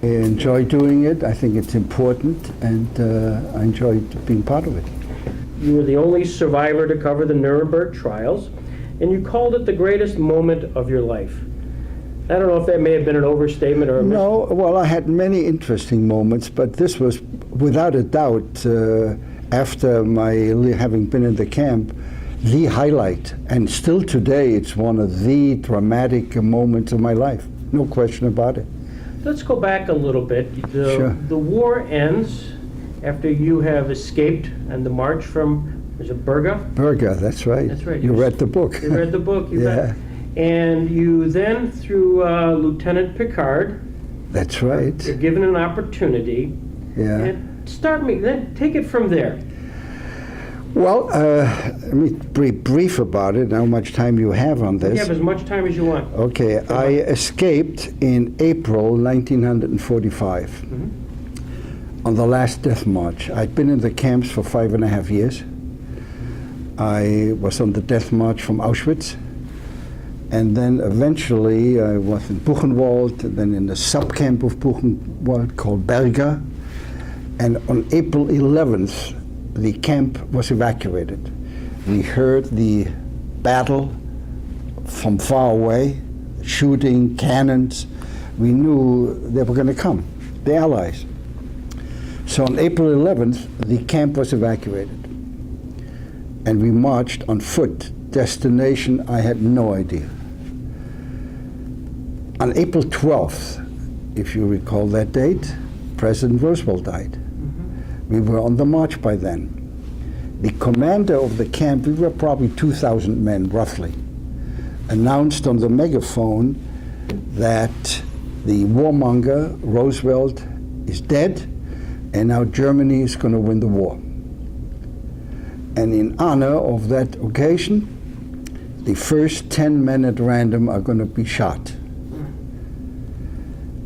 I enjoy doing it. I think it's important, and I enjoy being part of it. You were the only survivor to cover the Nuremberg Trials, and you called it the greatest moment of your life. I don't know if that may have been an overstatement or a No, well, I had many interesting moments, but this was, without a doubt, after my having been in the camp, the highlight. And still today, it's one of the dramatic moments of my life. No question about it. Let's go back a little bit. Sure. The war ends after you have escaped on the march from, was it Berga? Berga, that's right. That's right. You read the book. You read the book, you Yeah. bet. And you then, through Lieutenant Picard, That's right. you're given an opportunity. Yeah. And then take it from there. Well, let me be brief about it, how much time you have on You this. have as much time as you want. Okay, I escaped in April 1945 on the last death march. I'd been in the camps for 5.5 years. I was on the death march from Auschwitz, and then eventually I was in Buchenwald, and then in the subcamp of Buchenwald called Berga, and on April 11th, the camp was evacuated. We heard the battle from far away, shooting, cannons. We knew they were going to come, the Allies. So on April 11th, the camp was evacuated. And we marched on foot. Destination, I had no idea. On April 12th, if you recall that date, President Roosevelt died. We were on the march by then. The commander of the camp, we were probably 2,000 men, roughly, announced on the megaphone that the warmonger, Roosevelt, is dead, and now Germany is going to win the war. And in honor of that occasion, the first 10 men at random are going to be shot.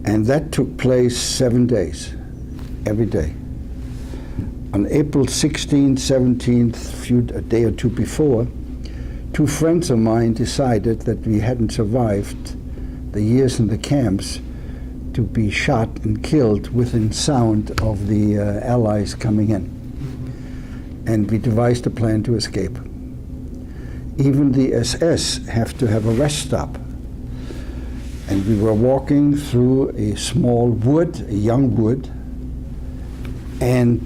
And that took place 7 days, every day. On April 16th, 17th, a day or two before, two friends of mine decided that we hadn't survived the years in the camps to be shot and killed within sound of the Allies coming in. And we devised a plan to escape. Even the SS have to have a rest stop. And we were walking through a small wood, a young wood, and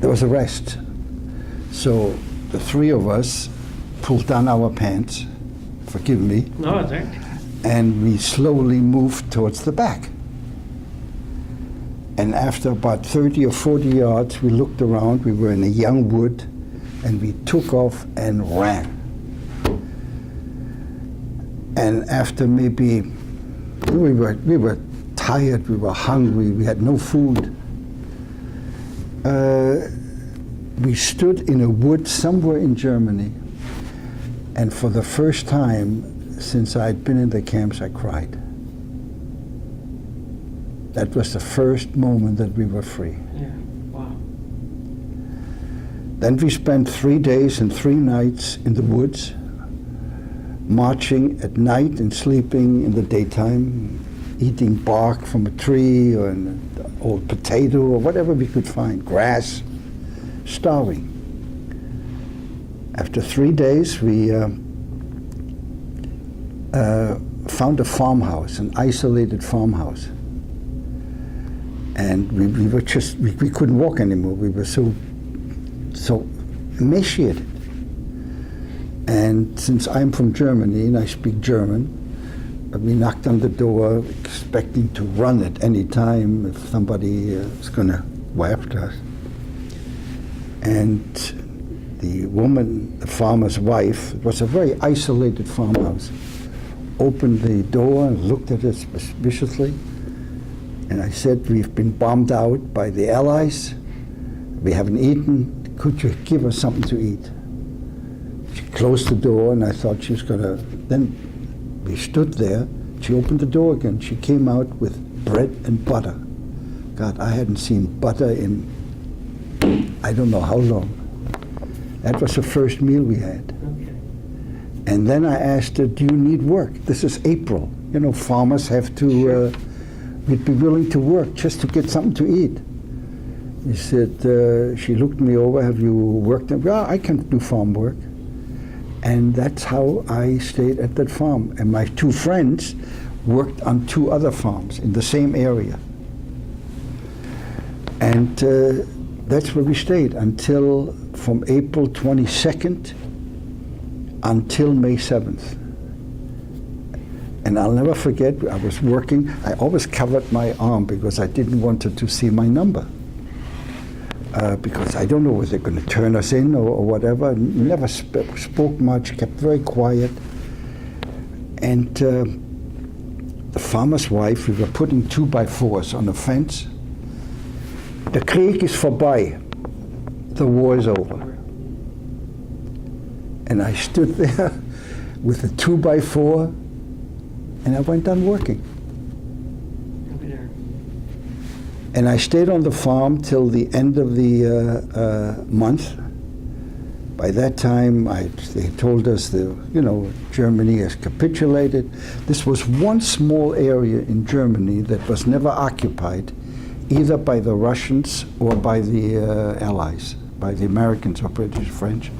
there was a rest. So the three of us pulled down our pants, forgive me, No, it's right. and we slowly moved towards the back. And after about 30 or 40 yards, we looked around, we were in a young wood, and we took off and ran. And after maybe, we were tired, we were hungry, we had no food. We stood in a wood somewhere in Germany, and for the first time since I'd been in the camps, I cried. That was the first moment that we were free. Yeah. Wow. Then we spent 3 days and 3 nights in the woods, marching at night and sleeping in the daytime, eating bark from a tree or an old potato or whatever we could find, grass, starving. After 3 days, we found a farmhouse, an isolated farmhouse. And we were just, we couldn't walk anymore. We were so emaciated. And since I'm from Germany and I speak German, we knocked on the door expecting to run at any time if somebody was going to go after us. And the woman, the farmer's wife, it was a very isolated farmhouse, opened the door and looked at us suspiciously. And I said, we've been bombed out by the Allies. We haven't eaten. Could you give us something to eat? She closed the door, and I thought she was going to, then we stood there. She opened the door again. She came out with bread and butter. God, I hadn't seen butter in I don't know how long. That was the first meal we had. Okay. And then I asked her, do you need work? This is April. You know, farmers have to, we'd be willing to work just to get something to eat. He said, she looked me over, have you worked? Yeah, I can do farm work. And that's how I stayed at that farm. And my two friends worked on two other farms in the same area. And that's where we stayed until from April 22nd until May 7th. And I'll never forget, I was working, I always covered my arm because I didn't want her to see my number. Because I don't know if they're going to turn us in or whatever. Never spoke much, kept very quiet. And the farmer's wife, we were putting 2x4s on a fence. The Krieg is vorbei. The war is over. And I stood there with a 2x4 and I went on working. And I stayed on the farm till the end of the month. By that time, they told us Germany has capitulated. This was one small area in Germany that was never occupied, either by the Russians or by the Allies, by the Americans or British, French.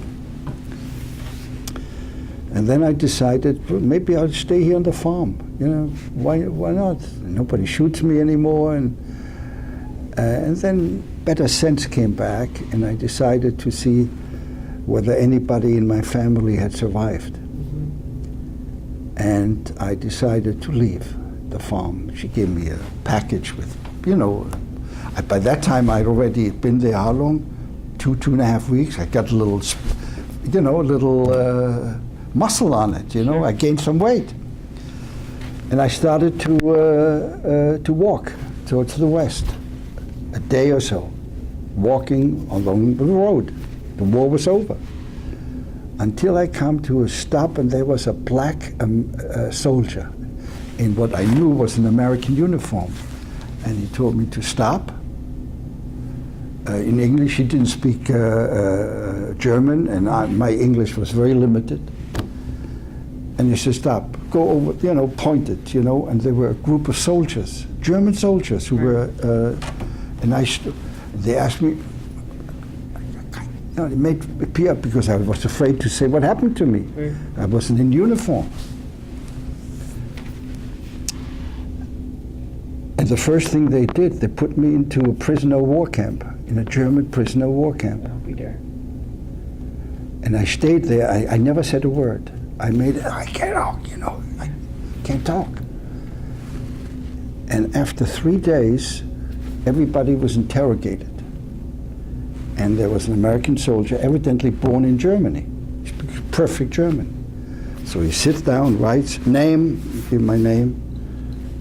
And then I decided, well, maybe I'll stay here on the farm. You know, why not? Nobody shoots me anymore. And then better sense came back, and I decided to see whether anybody in my family had survived. And I decided to leave the farm. She gave me a package with, by that time I'd already been there how long? 2.5 weeks. I got a little, muscle on it, Sure. I gained some weight. And I started to walk towards the west. A day or so, walking along the road. The war was over. Until I come to a stop, and there was a black soldier in what I knew was an American uniform. And he told me to stop. In English, he didn't speak German, and my English was very limited. And he said, stop, go over, pointed, and there were a group of soldiers, German soldiers who were, and they asked me, it made me pee up because I was afraid to say what happened to me. I wasn't in uniform. And the first thing they did, they put me into a prisoner of war camp, in a German prisoner of war camp. I'll be there. And I stayed there. I never said a word. I can't talk, I can't talk. And after 3 days, everybody was interrogated. And there was an American soldier, evidently born in Germany. He speaks perfect German. So he sits down, writes, name, give my name,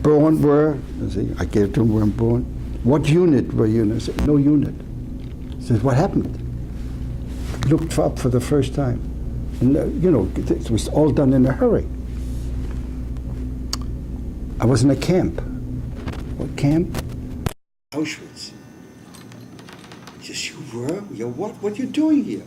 born where, I gave to him where I'm born. What unit were you in? I said, no unit. He says, what happened? Looked up for the first time. And it was all done in a hurry. I was in a camp. What camp? Auschwitz. He says, you were? What are you doing here?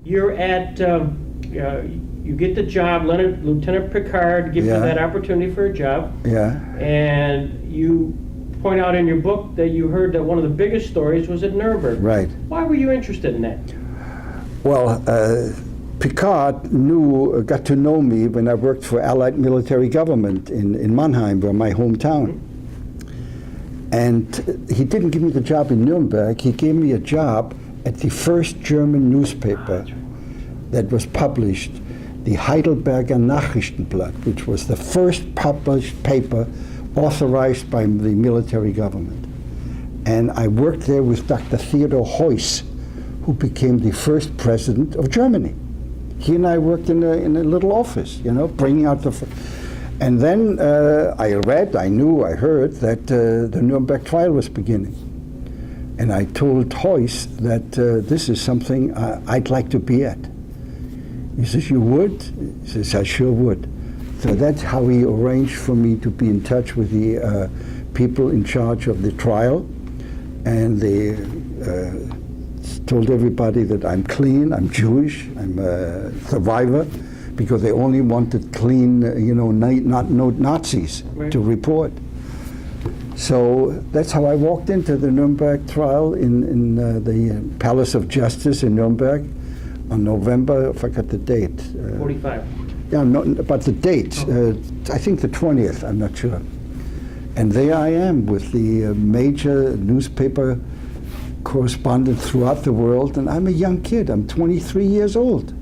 You're at, you get the job, Lieutenant Picard gives you that opportunity for a job. Yeah. And you point out in your book that you heard that one of the biggest stories was at Nuremberg. Right. Why were you interested in that? Well, Picard got to know me when I worked for Allied military government in Mannheim, my hometown. And he didn't give me the job in Nuremberg. He gave me a job at the first German newspaper that was published, the Heidelberger Nachrichtenblatt, which was the first published paper authorized by the military government. And I worked there with Dr. Theodor Heuss, who became the first president of Germany. He and I worked in a little office, bringing out the... And then I heard that the Nuremberg Trial was beginning. And I told Heuss that this is something I'd like to be at. He says, you would? He says, I sure would. So that's how he arranged for me to be in touch with the people in charge of the trial. And they told everybody that I'm clean, I'm Jewish, I'm a survivor, because they only wanted clean, not no Nazis Right. to report. So that's how I walked into the Nuremberg trial in the Palace of Justice in Nuremberg on November, I forgot the date. 45. Yeah, but the date, I think the 20th, I'm not sure. And there I am with the major newspaper correspondent throughout the world, and I'm a young kid. I'm 23 years old.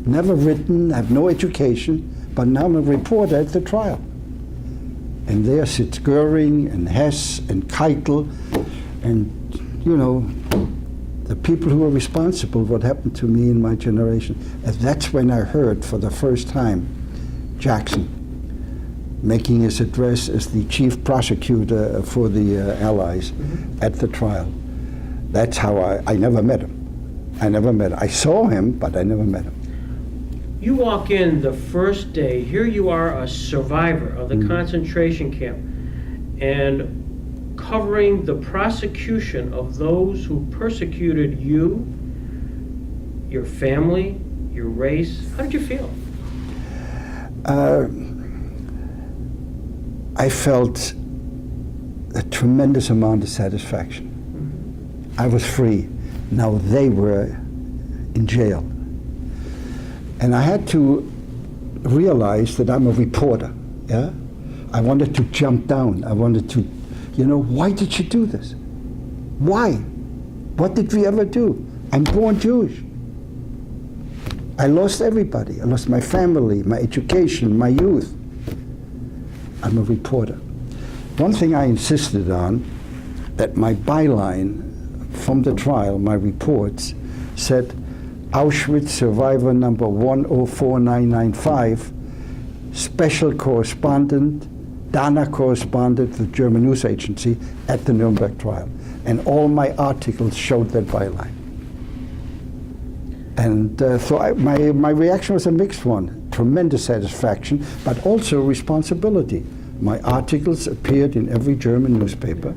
Never written, have no education, but now I'm a reporter at the trial. And there sits Goering and Hess and Keitel and, the people who were responsible for what happened to me in my generation. And that's when I heard for the first time Jackson making his address as the chief prosecutor for the Allies at the trial. That's how I never met him. I saw him, but I never met him. You walk in the first day, here you are, a survivor of the concentration camp, and covering the prosecution of those who persecuted you, your family, your race. How did you feel? I felt a tremendous amount of satisfaction. I was free. Now they were in jail. And I had to realize that I'm a reporter, yeah? I wanted to jump down. I wanted to, why did you do this? Why? What did we ever do? I'm born Jewish. I lost everybody. I lost my family, my education, my youth. I'm a reporter. One thing I insisted on, that my byline from the trial, my reports, said, Auschwitz survivor number 104995, special correspondent, Dana correspondent to the German news agency at the Nuremberg trial. And all my articles showed that byline. And so my reaction was a mixed one. Tremendous satisfaction, but also responsibility. My articles appeared in every German newspaper,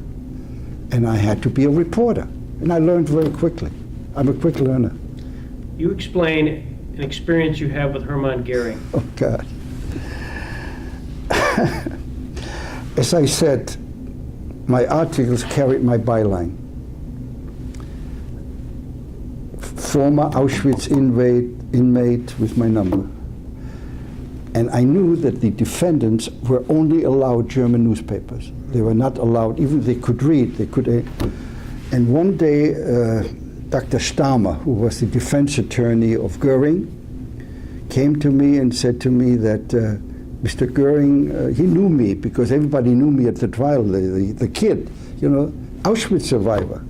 and I had to be a reporter. And I learned very quickly. I'm a quick learner. You explain an experience you have with Hermann Goering. Oh, God. As I said, my articles carried my byline. Former Auschwitz inmate with my number. And I knew that the defendants were only allowed German newspapers. They were not allowed, even if they could read, they could. And one day, Dr. Stammer, who was the defense attorney of Goering, came to me and said to me that Mr. Goering, he knew me because everybody knew me at the trial, the kid, Auschwitz survivor.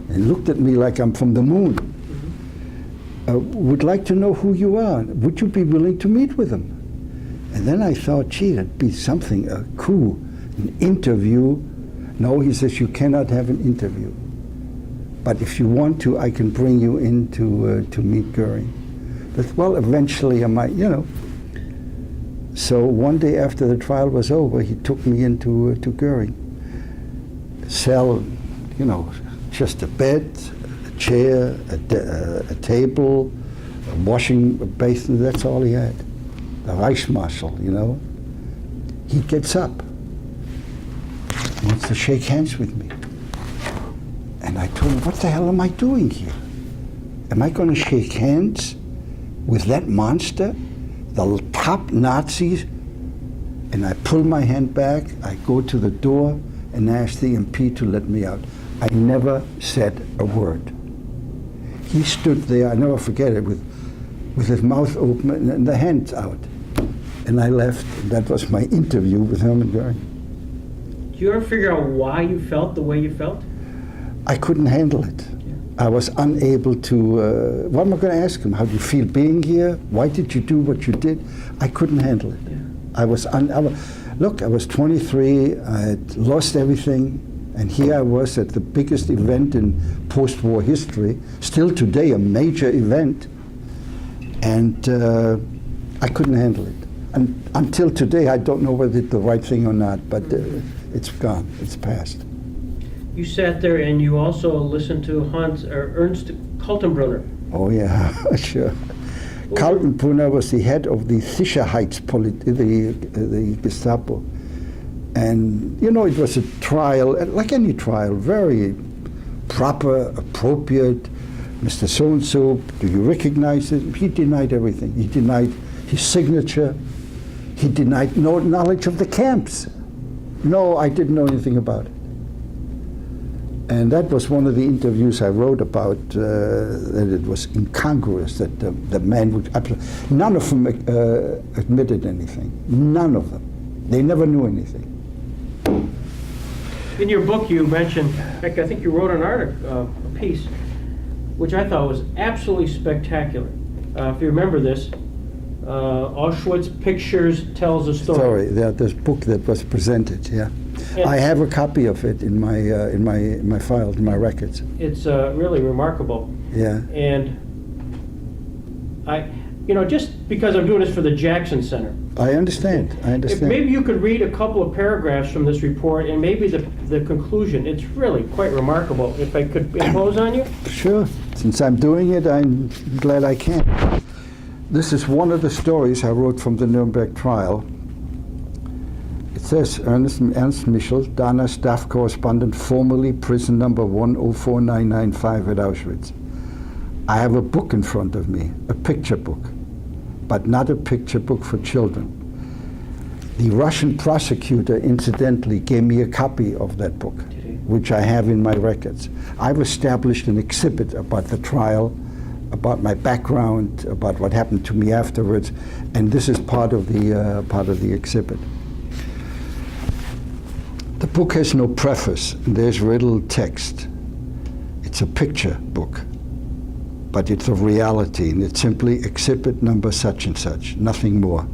And looked at me like I'm from the moon. Would like to know who you are. Would you be willing to meet with him? And then I thought, gee, that'd be something, a coup, an interview. No, he says, you cannot have an interview. But if you want to, I can bring you in to meet Goering. But, well, eventually I might, So one day after the trial was over, he took me into to Goering. Cell, just a bed, a chair, a table, a washing basin, that's all he had. The Reichsmarshal, He gets up, wants to shake hands with me. And I told him, what the hell am I doing here? Am I going to shake hands with that monster, the top Nazis? And I pull my hand back, I go to the door and ask the MP to let me out. I never said a word. He stood there, I never forget it, with his mouth open and the hands out. And I left, and that was my interview with Hermann Goering. Did you ever figure out why you felt the way you felt? I couldn't handle it. Yeah. I was unable to, what am I going to ask him? How do you feel being here? Why did you do what you did? I couldn't handle it. Yeah. I was 23, I had lost everything, and here I was at the biggest event in post-war history, still today a major event, and I couldn't handle it. And until today, I don't know whether it's the right thing or not, but it's gone, it's past. You sat there and you also listened to Ernst Kaltenbrunner. Oh yeah, sure. Kaltenbrunner was the head of the the Gestapo. And, you know, it was a trial, like any trial, very proper, appropriate. Mr. So-and-so, do you recognize it? He denied everything. He denied his signature. He denied no knowledge of the camps. No, I didn't know anything about it. And that was one of the interviews I wrote about, that it was incongruous that the man would, none of them admitted anything. None of them. They never knew anything. In your book, you mentioned, in fact, I think you wrote an article, a piece, which I thought was absolutely spectacular. If you remember this, Auschwitz Pictures Tells a Story. This book that was presented, yeah. And I have a copy of it in my files, in my records. It's really remarkable. Yeah. And just because I'm doing this for the Jackson Center. I understand. If maybe you could read a couple of paragraphs from this report and maybe the conclusion. It's really quite remarkable. If I could impose on you? Sure. Since I'm doing it, I'm glad I can. This is one of the stories I wrote from the Nuremberg trial. It says, Ernest Michel, Dana staff correspondent, formerly prison number 104995 at Auschwitz. I have a book in front of me, a picture book, but not a picture book for children. The Russian prosecutor, incidentally, gave me a copy of that book, which I have in my records. I've established an exhibit about the trial, about my background, about what happened to me afterwards, and this is part of the exhibit. The book has no preface, and there's very little text. It's a picture book, but it's of reality, and it's simply exhibit number such and such, nothing more.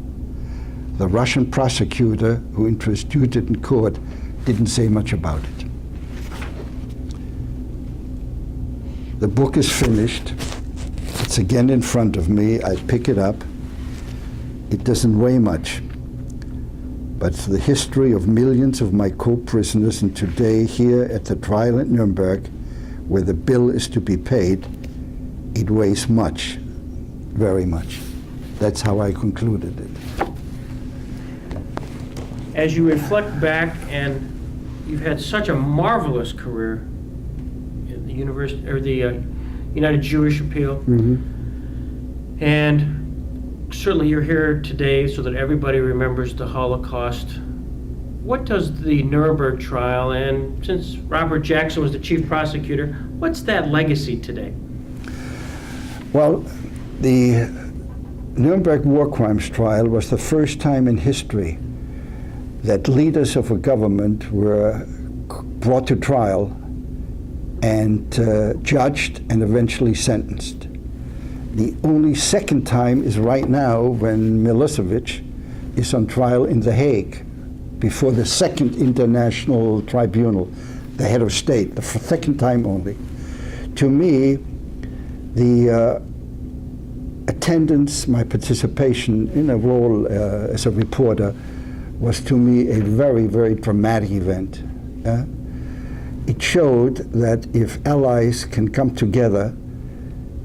The Russian prosecutor who introduced it in court didn't say much about it. The book is finished. It's again in front of me. I pick it up. It doesn't weigh much, but it's the history of millions of my co-prisoners, and today here at the trial at Nuremberg, where the bill is to be paid, it weighs much, very much. That's how I concluded it. As you reflect back, and you've had such a marvelous career in the university or the United Jewish Appeal, and certainly you're here today so that everybody remembers the Holocaust. What does the Nuremberg trial, and since Robert Jackson was the chief prosecutor, what's that legacy today? Well, the Nuremberg war crimes trial was the first time in history that leaders of a government were brought to trial and judged and eventually sentenced. The only second time is right now when Milosevic is on trial in The Hague before the second international tribunal, the head of state, the second time only. To me, the attendance, my participation in a role as a reporter was to me a very, very dramatic event. It showed that if allies can come together,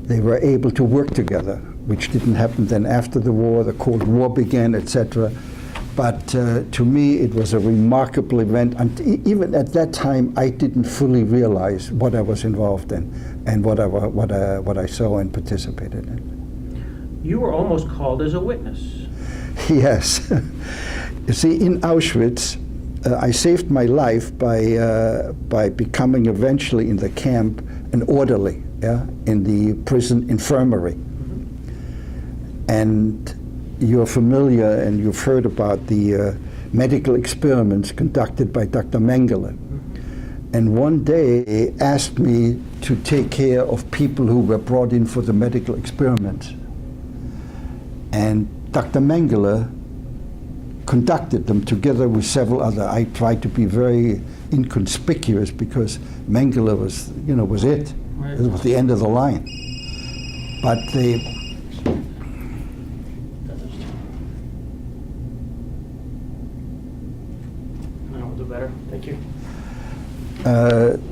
they were able to work together, which didn't happen then after the war. The Cold War began, etc. But to me, it was a remarkable event. And even at that time, I didn't fully realize what I was involved in and what I saw and participated in. You were almost called as a witness. Yes. You see, in Auschwitz, I saved my life by becoming eventually in the camp an orderly, in the prison infirmary. And you're familiar and you've heard about the medical experiments conducted by Dr. Mengele. And one day he asked me to take care of people who were brought in for the medical experiments. And Dr. Mengele conducted them together with several other. I tried to be very inconspicuous because Mengele was, was it. Right. It was the end of the line. But they... I'll do better. Thank you.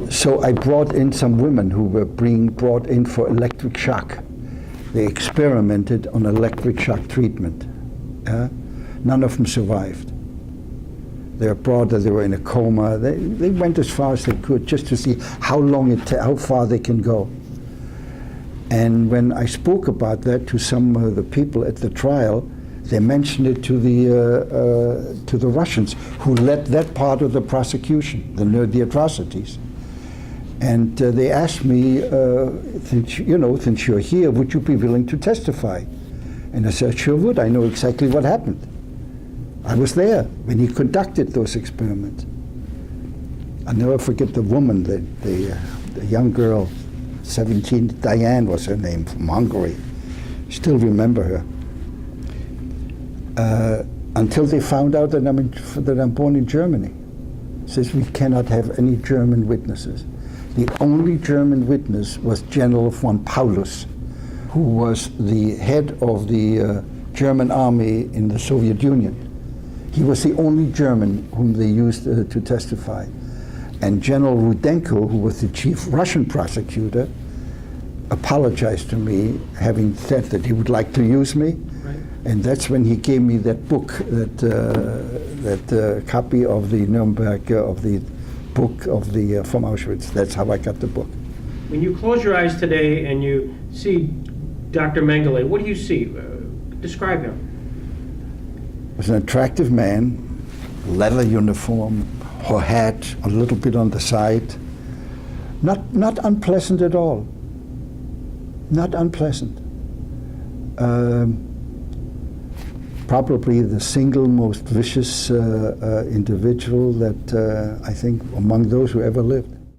So I brought in some women who were being brought in for electric shock. they experimented on electric shock treatment. None of them survived. Their brother, they were in a coma. They went as far as they could just to see how far they can go. And when I spoke about that to some of the people at the trial, they mentioned it to the Russians, who led that part of the prosecution, the atrocities. And they asked me, since you're here, would you be willing to testify? And I said, sure would. I know exactly what happened. I was there when he conducted those experiments. I'll never forget the woman, the young girl, 17, Diane was her name, from Hungary. Still remember her. Until they found out that I'm born in Germany. Says we cannot have any German witnesses. The only German witness was General von Paulus, who was the head of the German army in the Soviet Union. He was the only German whom they used to testify. And General Rudenko, who was the chief Russian prosecutor, apologized to me, having said that he would like to use me. Right. And that's when he gave me that book, that copy of the Nuremberg, of the book of the from Auschwitz. That's how I got the book. When you close your eyes today and you see Dr. Mengele, what do you see? Describe him. He was an attractive man, leather uniform, her hat a little bit on the side. Not unpleasant at all. Not unpleasant. Probably the single most vicious individual that I think among those who ever lived.